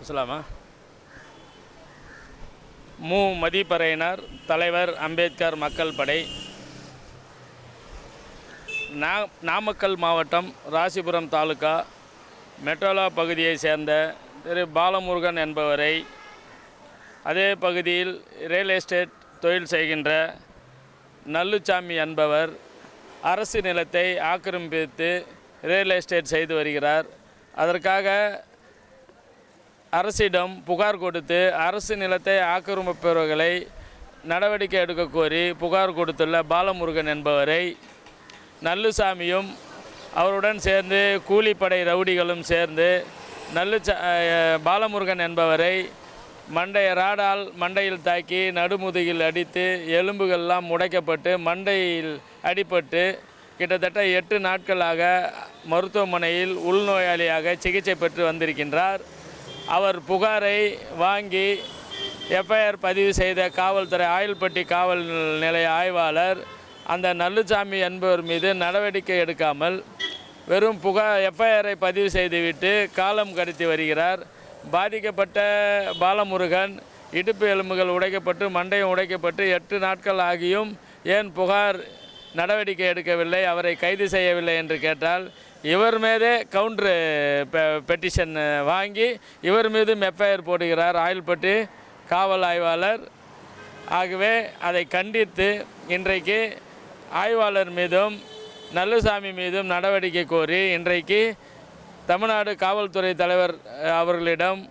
இஸ்லாமா மதிப்பறையினர் தலைவர் அம்பேத்கர் மக்கள் படை நாமக்கல் மாவட்டம் ராசிபுரம் தாலுகா மெட்ரோலா பகுதியை சேர்ந்த திரு பாலமுருகன் என்பவரை அதே பகுதியில் ரியல் எஸ்டேட் தொழில் செய்கின்ற நல்லுசாமி என்பவர் அரசு நிலத்தை ஆக்கிரமித்து ரியல் எஸ்டேட் செய்து வருகிறார். அதற்காக அரசிடம் புகார் கொடுத்து அரசு நிலத்தை ஆக்கிரமிப்பவர்களை நடவடிக்கை எடுக்க கோரி புகார் கொடுத்துள்ள பாலமுருகன் என்பவரை நல்லுசாமியும் அவருடன் சேர்ந்து கூலிப்படை ரவுடிகளும் சேர்ந்து பாலமுருகன் என்பவரை ராடால் மண்டையில் தாக்கி நடுமுதுகில் அடித்து எலும்புகள்லாம் உடைக்கப்பட்டு மண்டையில் அடிபட்டு கிட்டத்தட்ட 8 நாட்களாக மருத்துவமனையில் உள்நோயாளியாக சிகிச்சை பெற்று வந்திருக்கின்றார். அவர் புகாரை வாங்கி எஃப்ஐஆர் பதிவு செய்த காவல்துறை ஆயில்பட்டி காவல் நிலைய ஆய்வாளர் அந்த நல்லுசாமி என்பவர் மீது நடவடிக்கை எடுக்காமல் வெறும் எஃப்ஐஆரை பதிவு செய்துவிட்டு காலம் கடத்தி வருகிறார். பாதிக்கப்பட்ட பாலமுருகன் இடுப்பு எலும்புகள் உடைக்கப்பட்டு மண்டையும் உடைக்கப்பட்டு 8 நாட்கள் ஆகியும் ஏன் புகார் நடவடிக்கை எடுக்கவில்லை, அவரை கைது செய்யவில்லை என்று கேட்டால் இவர் மீதே கவுண்டர் பெட்டிஷன் வாங்கி இவர் மீதும் எஃப்ஐஆர் போடுகிறார் ஆயில்பட்டி காவல் ஆய்வாளர். ஆகவே அதை கண்டித்து இன்றைக்கு ஆய்வாளர் மீதும் நல்லுசாமி மீதும் நடவடிக்கை கோரி இன்றைக்கு தமிழ்நாடு காவல்துறை தலைவர் அவர்களிடம்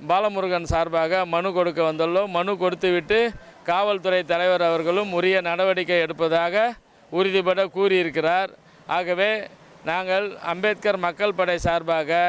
பாலமுருகன் சார்பாக மனு கொடுக்க வந்துள்ளோம். மனு கொடுத்துவிட்டு காவல்துறை தலைவர் அவர்களும் உரிய நடவடிக்கை எடுப்பதாக உறுதிபட கூறியிருக்கிறார். ஆகவே நாங்கள் அம்பேத்கர் மக்கள் படை சார்பாக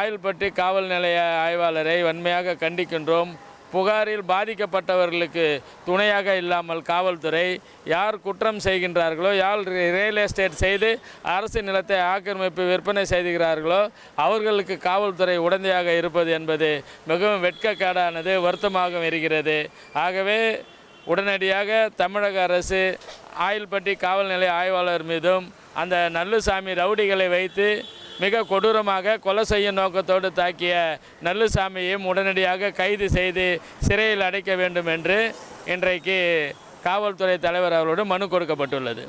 ஆயில்பட்டி காவல் நிலைய ஆய்வாளரை வன்மையாக கண்டிக்கின்றோம். புகாரில் பாதிக்கப்பட்டவர்களுக்கு துணையாக இல்லாமல் காவல்துறை யார் குற்றம் செய்கின்றார்களோ, யார் ரியல் எஸ்டேட் செய்து அரசு நிலத்தை ஆக்கிரமிப்பு விற்பனை செய்கிறார்களோ அவர்களுக்கு காவல்துறை உடந்தையாக இருப்பது என்பது மிகவும் வெட்கக்கேடானது, வருத்தமாக இருக்கிறது. ஆகவே உடனடியாக தமிழக அரசு ஆயில்பட்டி காவல் நிலைய ஆய்வாளர் மீதும் அந்த நல்லுசாமி ரவுடிகளை வைத்து மிக கொடூரமாக கொலை செய்யும் நோக்கத்தோடு தாக்கிய நல்லுசாமியையும் உடனடியாக கைது செய்து சிறையில் அடைக்க வேண்டும் என்று இன்றைக்கு காவல்துறை தலைவர் அவரோடு மனு கொடுக்கப்பட்டுள்ளது.